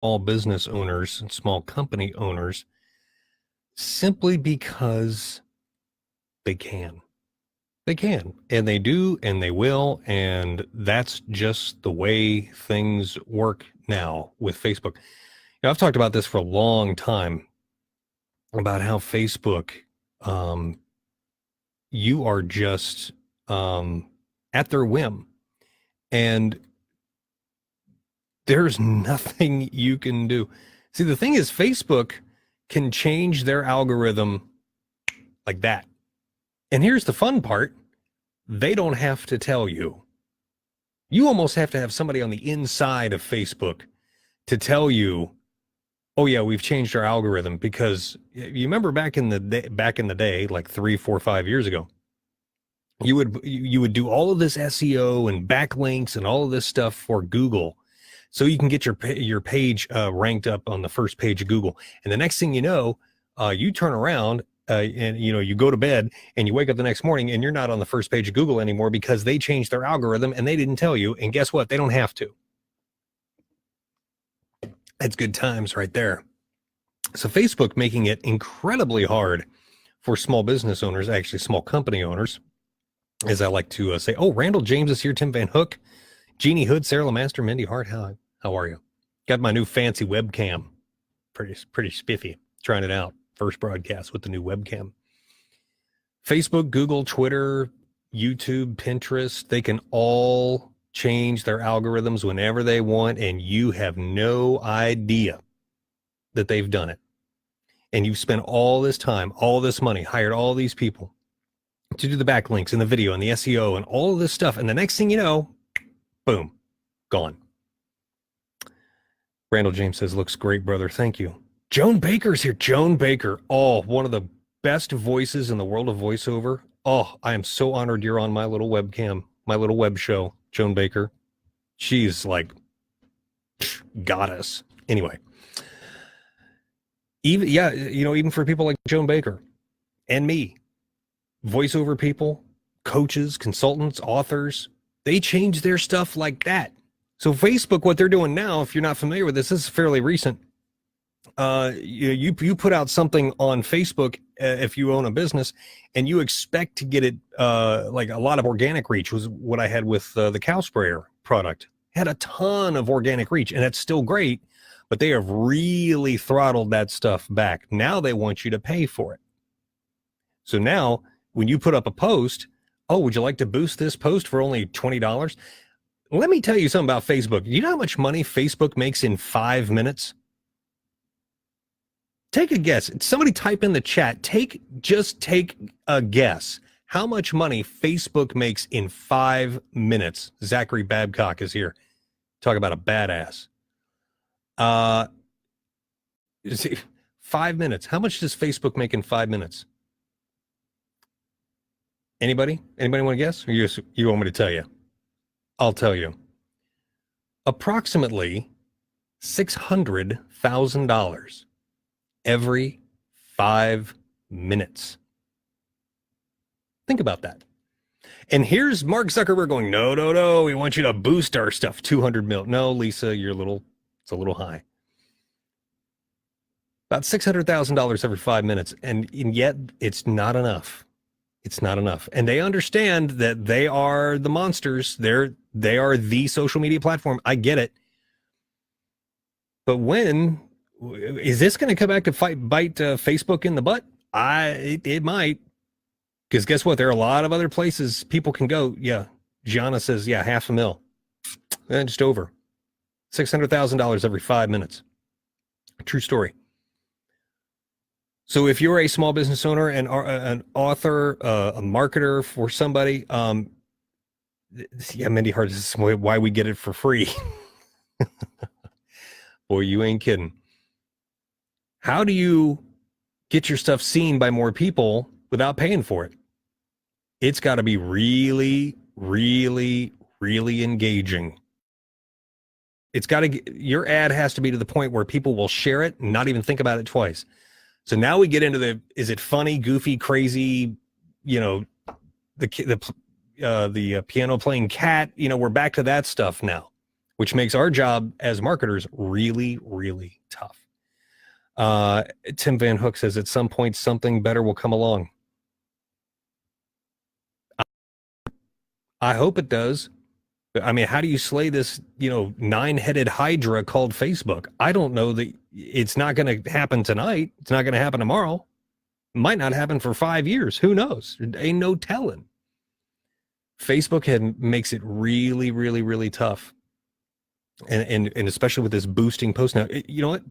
small business owners and small company owners simply because they can. They can, and they do, and they will, and that's just the way things work now with Facebook. I've talked about this for a long time about how Facebook, um, you are just at their whim, and there's nothing you can do. See, the thing is, Facebook can change their algorithm like that. And here's the fun part, they don't have to tell you. You almost have to have somebody on the inside of Facebook to tell you, oh yeah, we've changed our algorithm. Because you remember back in the day, like 3, 4, 5 years ago, you would do all of this SEO and backlinks and all of this stuff for Google, so you can get your page ranked up on the first page of Google. And the next thing you know, you turn around and you go to bed and you wake up the next morning and you're not on the first page of Google anymore because they changed their algorithm and they didn't tell you. And guess what? They don't have to. That's good times right there. So Facebook making it incredibly hard for small business owners, actually small company owners, as I like to say. Oh, Randall James is here. Tim Van Hook, Jeannie Hood, Sarah LeMaster, Mindy Hart. How are you? Got my new fancy webcam. Pretty spiffy. Trying it out. First broadcast with the new webcam. Facebook, Google, Twitter, YouTube, Pinterest, they can all change their algorithms whenever they want, and you have no idea that they've done it. And you've spent all this time, all this money, hired all these people to do the backlinks and the video and the SEO and all of this stuff. And the next thing you know, boom, gone. Randall James says, looks great, brother. Thank you. Joan Baker's here. Joan Baker. Oh, one of the best voices in the world of voiceover. Oh, I am so honored you're on my little webcam, my little web show, Joan Baker. She's like goddess. Anyway, even for people like Joan Baker and me, voiceover people, coaches, consultants, authors, they change their stuff like that. So Facebook, what they're doing now, if you're not familiar with this is fairly recent. You put out something on Facebook if you own a business, and you expect to get it like a lot of organic reach was what I had with the cow sprayer product. Had a ton of organic reach, and that's still great, but they have really throttled that stuff back. Now they want you to pay for it. So now when you put up a post, oh, would you like to boost this post for only $20? Let me tell you something about Facebook. Do you know how much money Facebook makes in 5 minutes? Take a guess. Somebody type in the chat. Take a guess. How much money Facebook makes in 5 minutes? Zachary Babcock is here. Talk about a badass. 5 minutes. How much does Facebook make in 5 minutes? Anybody? Anybody want to guess? Or you want me to tell you? I'll tell you. Approximately $600,000 every 5 minutes. Think about that. And here's Mark Zuckerberg going, no, we want you to boost our stuff, 200 mil. No, Lisa, it's a little high. About $600,000 every 5 minutes. And yet it's not enough. It's not enough. And they understand that they are the monsters. They are the social media platform. I get it. But when is this going to come back to bite Facebook in the butt? It might. Because guess what? There are a lot of other places people can go. Yeah. Gianna says, yeah, $500,000. Just over. $600,000 every 5 minutes. True story. So if you're a small business owner and an author, a marketer for somebody, Mindy Hart, this is why we get it for free. Boy, you ain't kidding. How do you get your stuff seen by more people without paying for it? It's got to be really, really, really engaging. Your ad has to be to the point where people will share it and not even think about it twice. So now we get into is it funny, goofy, crazy, the piano playing cat, we're back to that stuff now. which makes our job as marketers really, really tough. Tim Van Hook says at some point something better will come along. I hope it does. I mean, how do you slay this, 9-headed hydra called Facebook? I don't know that it's not going to happen tonight. It's not going to happen tomorrow. It might not happen for 5 years. Who knows? There ain't no telling. Facebook makes it really, really, really tough. And especially with this boosting post. Now, you know what?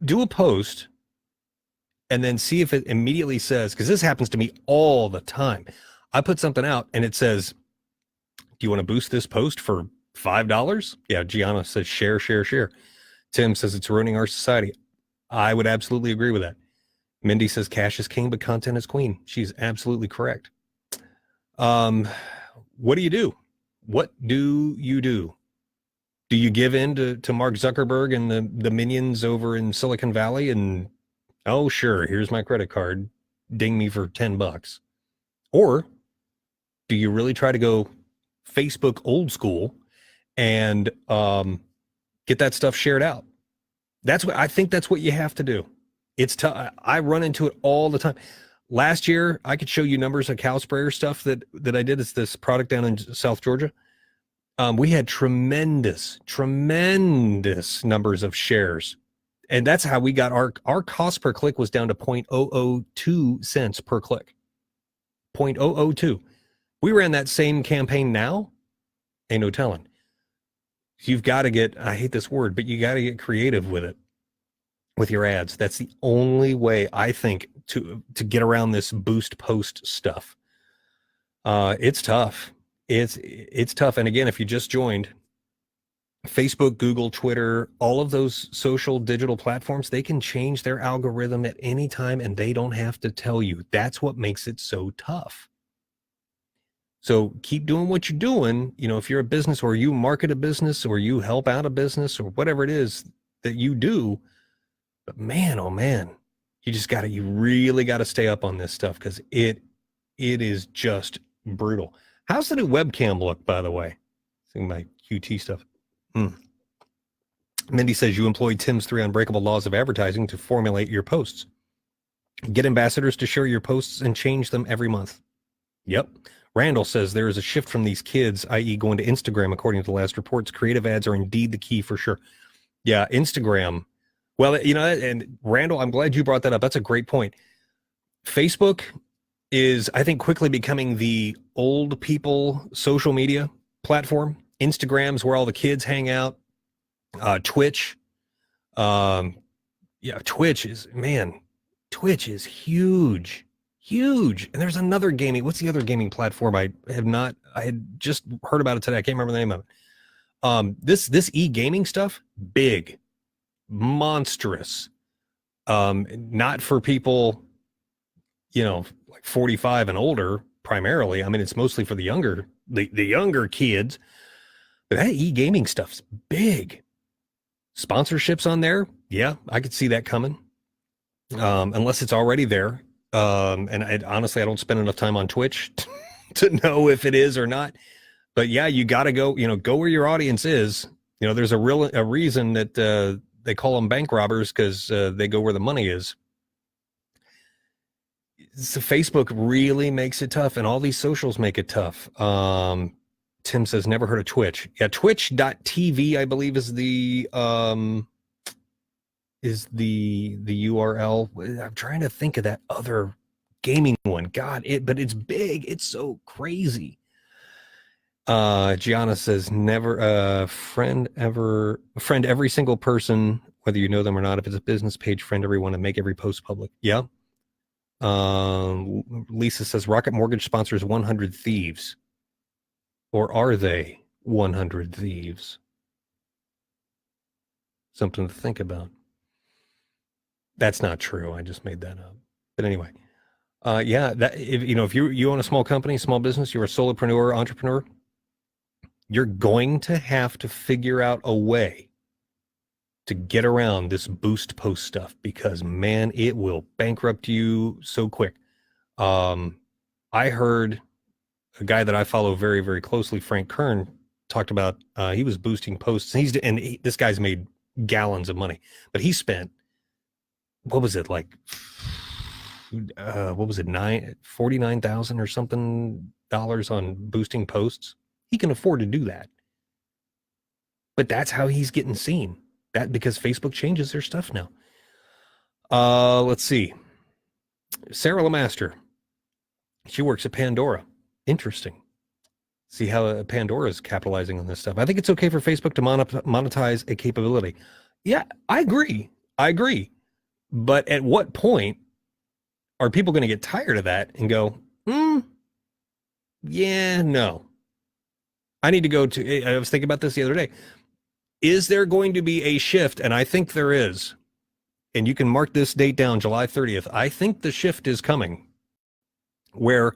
Do a post and then see if it immediately says, because this happens to me all the time. I put something out and it says, do you want to boost this post for $5? Yeah, Gianna says share, share, share. Tim says it's ruining our society. I would absolutely agree with that. Mindy says cash is king, but content is queen. She's absolutely correct. What do you do? What do you do? Do you give in to Mark Zuckerberg and the minions over in Silicon Valley and, oh, sure, here's my credit card, ding me for $10? Or do you really try to go Facebook old school and get that stuff shared out? I think that's what you have to do. It's tough. I run into it all the time. Last year, I could show you numbers of cow sprayer stuff that I did. It's this product down in South Georgia. We had tremendous numbers of shares. And that's how we got our cost per click was down to 0.002 cents per click. 0.002. We ran that same campaign now. Ain't no telling. You've got to get, I hate this word, but you got to get creative with it, with your ads. That's the only way, I think, to get around this boost post stuff. It's tough. It's tough. And again, if you just joined, Facebook, Google, Twitter, all of those social digital platforms, they can change their algorithm at any time and they don't have to tell you. That's what makes it so tough. So keep doing what you're doing. If you're a business or you market a business or you help out a business or whatever it is that you do, but man, oh man, you really got to stay up on this stuff because it is just brutal. How's the new webcam look, by the way? Seeing my QT stuff. Mindy says you employ Tim's 3 unbreakable laws of advertising to formulate your posts. Get ambassadors to share your posts and change them every month. Yep. Randall says there is a shift from these kids, i.e. going to Instagram, according to the last reports. Creative ads are indeed the key for sure. Yeah, Instagram. Well, and Randall, I'm glad you brought that up. That's a great point. Facebook is, I think, quickly becoming the old people social media platform. Instagram's where all the kids hang out. Twitch. Twitch is huge. Huge. And there's another what's the other gaming platform? I had just heard about it today. I can't remember the name of it. This e-gaming stuff, big, monstrous. Not for people, like 45 and older primarily. I mean, it's mostly for the younger kids. But that e-gaming stuff's big. Sponsorships on there, yeah, I could see that coming. Unless it's already there. Honestly, I don't spend enough time on Twitch to know if it is or not. But yeah, you got to go where your audience is. There's a reason that they call them bank robbers, because they go where the money is. So Facebook really makes it tough, and all these socials make it tough. Tim says, never heard of Twitch. Yeah, twitch.tv, I believe, is the URL. I'm trying to think of that other gaming one. God, but it's big. It's so crazy. Gianna says, never friend every single person, whether you know them or not. If it's a business page, friend everyone and make every post public. Yeah. Lisa says Rocket Mortgage sponsors 100 Thieves. Or are they 100 Thieves? Something to think about. That's not true. I just made that up. But anyway, if you own a small company, small business, you're a solopreneur, entrepreneur, you're going to have to figure out a way to get around this boost post stuff, because man, it will bankrupt you so quick. I heard a guy that I follow very, very closely, Frank Kern, talked about he was boosting posts. This guy's made gallons of money, but he spent, what was it, like what was it, 49,000 or something dollars on boosting posts. He can afford to do that, but that's how he's getting seen. That because Facebook changes their stuff now. Let's see. Sarah Lemaster, she works at Pandora. Interesting. See how Pandora is capitalizing on this stuff. I think it's okay for Facebook to monetize a capability. Yeah, I agree. But at what point are people going to get tired of that and go, yeah, no. I need to go to, I was thinking about this the other day. Is there going to be a shift? And I think there is. And you can mark this date down, July 30th. I think the shift is coming where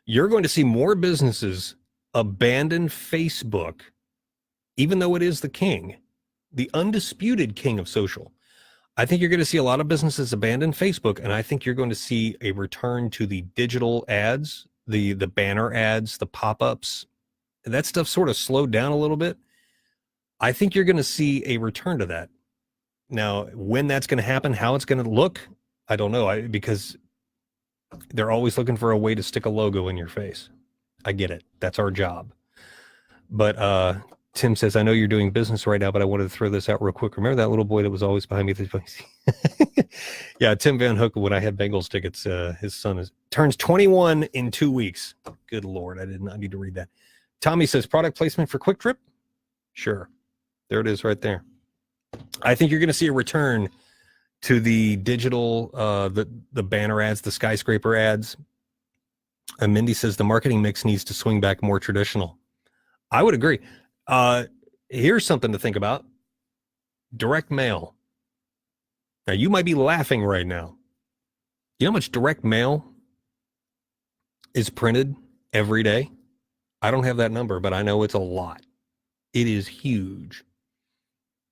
you're going to see more businesses abandon Facebook, even though it is the king, the undisputed king of social. I think you're going to see a lot of businesses abandon Facebook, and I think you're going to see a return to the digital ads, the banner ads, the pop-ups. That stuff sort of slowed down a little bit. I think you're going to see a return to that. Now, when that's going to happen, how it's going to look, I don't know, because they're always looking for a way to stick a logo in your face. I get it. That's our job. But Tim says, I know you're doing business right now, but I wanted to throw this out real quick. Remember that little boy that was always behind me? Yeah, Tim Van Hook, when I had Bengals tickets, his son turns 21 in 2 weeks. Good Lord, I did not need to read that. Tommy says, product placement for Quick Trip? Sure. There it is right there. I think you're going to see a return to the digital, the banner ads, the skyscraper ads. And Mindy says the marketing mix needs to swing back more traditional. I would agree. Here's something to think about. Direct mail. Now, you might be laughing right now. You know how much direct mail is printed every day? I don't have that number, but I know it's a lot. It is huge.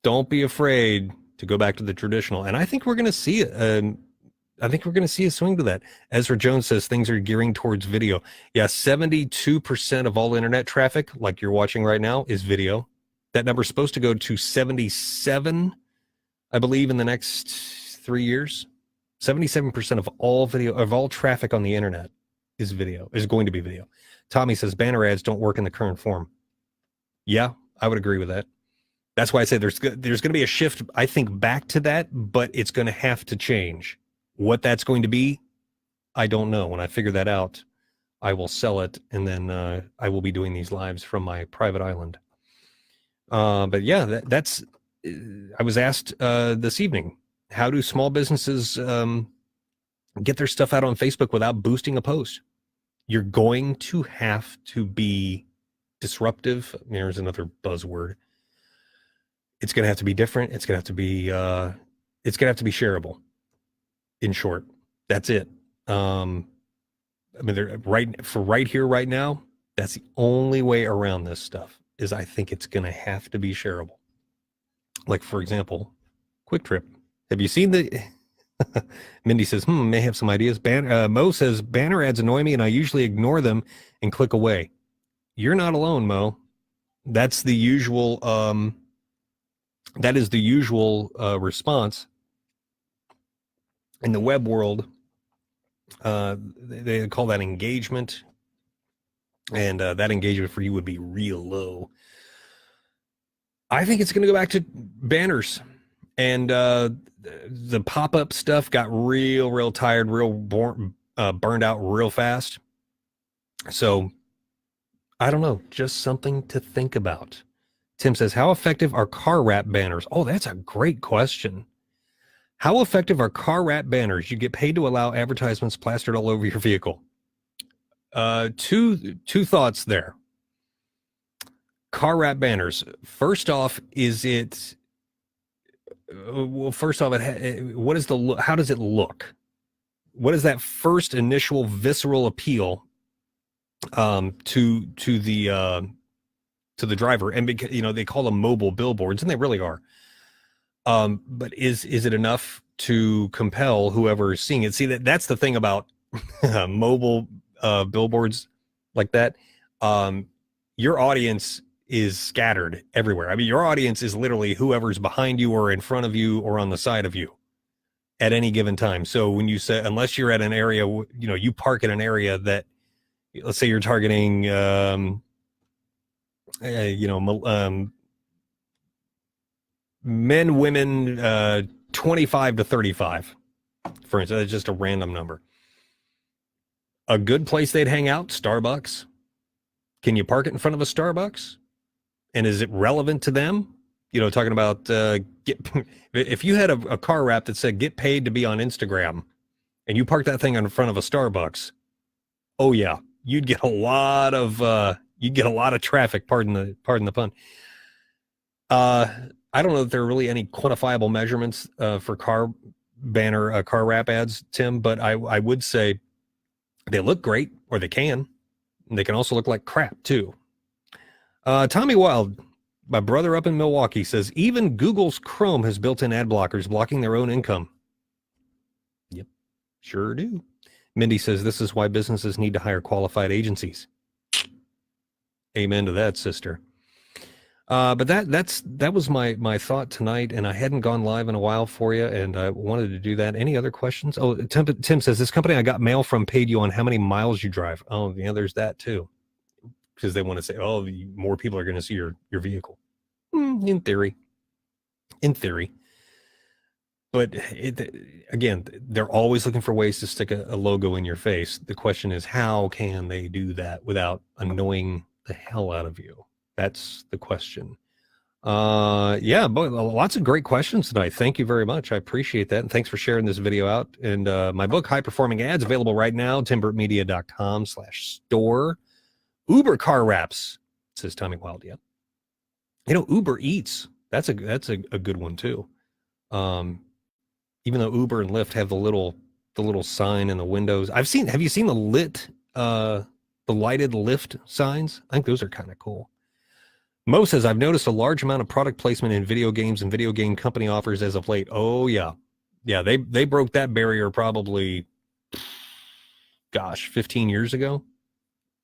Don't be afraid to go back to the traditional. And I think we're going to see it. I think we're going to see a swing to that. Ezra Jones says things are gearing towards video. Yeah, 72% of all internet traffic, like you're watching right now, is video. That number is supposed to go to 77, I believe, in the next 3 years. 77% of all video, of all traffic on the internet is video, is going to be video. Tommy says banner ads don't work in the current form. Yeah, I would agree with that. That's why I say there's going to be a shift, I think, back to that, but it's going to have to change. What that's going to be, I don't know. When I figure that out, I will sell it, and then I will be doing these lives from my private island. But yeah, that's. I was asked this evening, how do small businesses get their stuff out on Facebook without boosting a post? You're going to have to be disruptive. There's another buzzword. It's going to have to be different. It's going to have to be. It's going to have to be shareable. In short, that's it. I mean, they're right here, right now. That's the only way around this stuff. Is I think it's going to have to be shareable. Like, for example, Quick Trip. Have you seen the? Mindy says, may have some ideas. Mo says banner ads annoy me, and I usually ignore them and click away. You're not alone, Mo. That's the usual. That is the usual response. In the web world, they call that engagement, and that engagement for you would be real low. I think it's going to go back to banners, and the pop-up stuff got real tired, burned out real fast. So I don't know, just something to think about. Tim says, how effective are car wrap banners? Oh, that's a great question. How effective are car wrap banners? You get paid to allow advertisements plastered all over your vehicle. Two thoughts there. Car wrap banners. First off, is it? Well, first off, what is the? How does it look? What is that first initial visceral appeal to the driver? And because they call them mobile billboards, and they really are. But is it enough to compel whoever is seeing it? See, that's the thing about mobile billboards like that. Your audience is scattered everywhere. I mean, your audience is literally whoever's behind you or in front of you or on the side of you at any given time. So when you say, unless you're at an area, you park in an area that, let's say you're targeting, men, women, 25 to 35, for instance. That's just a random number. A good place they'd hang out, Starbucks. Can you park it in front of a Starbucks? And is it relevant to them? Talking about if you had a car wrap that said "get paid to be on Instagram," and you park that thing in front of a Starbucks, oh yeah, you'd get a lot of traffic. Pardon the pun. I don't know that there are really any quantifiable measurements for car wrap ads, Tim, but I would say they look great, or they can. They can also look like crap too. Tommy Wild, my brother up in Milwaukee, says even Google's Chrome has built-in ad blockers blocking their own income. Yep, sure do. Mindy says this is why businesses need to hire qualified agencies. Amen to that, sister. But that was my thought tonight, and I hadn't gone live in a while for you, and I wanted to do that. Any other questions? Oh, Tim says this company I got mail from paid you on how many miles you drive. Oh, yeah, there's that too, because they want to say, oh, more people are going to see your vehicle. In theory, but again, they're always looking for ways to stick a logo in your face. The question is, how can they do that without annoying the hell out of you? That's the question. Yeah, but lots of great questions tonight. Thank you very much. I appreciate that. And thanks for sharing this video out. And my book, High Performing Ads, available right now, timbertmedia.com/store. Uber car wraps, says Tommy Wild. Yeah. Uber Eats, that's a good one too. Even though Uber and Lyft have the little sign in the windows. Have you seen the lighted Lyft signs? I think those are kind of cool. Mo says, I've noticed a large amount of product placement in video games and video game company offers as of late. Oh, yeah. Yeah, they broke that barrier probably, 15 years ago.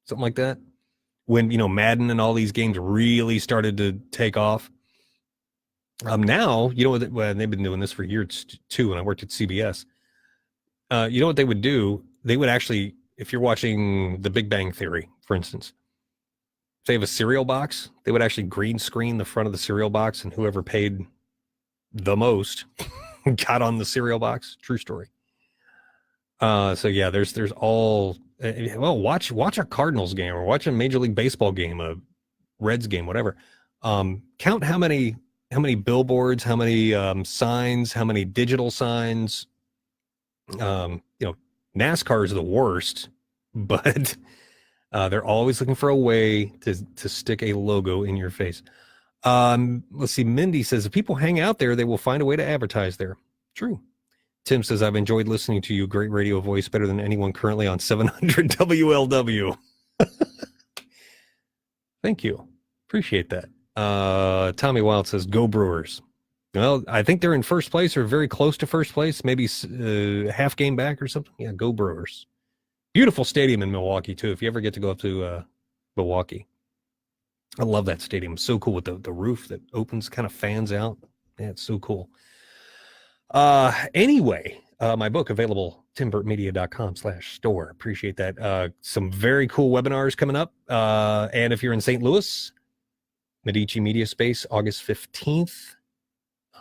Something like that. When, Madden and all these games really started to take off. Now, they've been doing this for years too, when I worked at CBS. You know what they would do? They would actually, if you're watching The Big Bang Theory, for instance, if they have a cereal box, they would actually green screen the front of the cereal box, and whoever paid the most got on the cereal box. True story. So yeah, there's all, watch a Cardinals game or watch a Major League Baseball game, a Reds game, whatever. Count how many billboards, how many signs, how many digital signs. NASCAR is the worst, but they're always looking for a way to stick a logo in your face. Let's see. Mindy says if people hang out there, they will find a way to advertise there. True. Tim says, I've enjoyed listening to you. Great radio voice, better than anyone currently on 700 WLW. Thank you. Appreciate that. Tommy Wild says, go Brewers. Well, I think they're in first place or very close to first place, maybe half game back or something. Yeah, go Brewers. Beautiful stadium in Milwaukee, too, if you ever get to go up to Milwaukee. I love that stadium. So cool with the roof that opens, kind of fans out. Yeah, it's so cool. Anyway, my book available, timbertmedia.com/store. Appreciate that. Some very cool webinars coming up. And if you're in St. Louis, Medici Media Space, August 15th.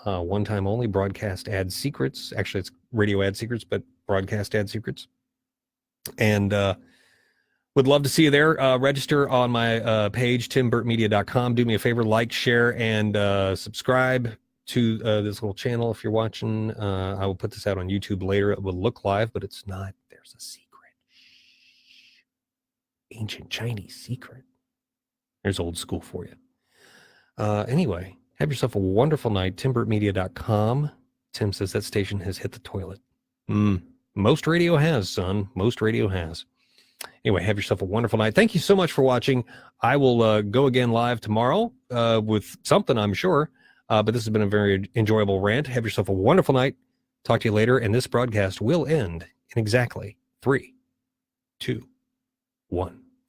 One time only, broadcast ad secrets. Actually, it's radio ad secrets, but broadcast ad secrets. And would love to see you there. Register on my page, timbertmedia.com. Do me a favor, like, share, and subscribe to this little channel if you're watching. I will put this out on YouTube later. It will look live, but it's not. There's a secret. Ancient Chinese secret. There's old school for you. Anyway, have yourself a wonderful night. timbertmedia.com. Tim says that station has hit the toilet. Most radio has, son. Most radio has. Anyway, have yourself a wonderful night. Thank you so much for watching. I will go again live tomorrow with something, I'm sure. But this has been a very enjoyable rant. Have yourself a wonderful night. Talk to you later. And this broadcast will end in exactly 3, 2, 1.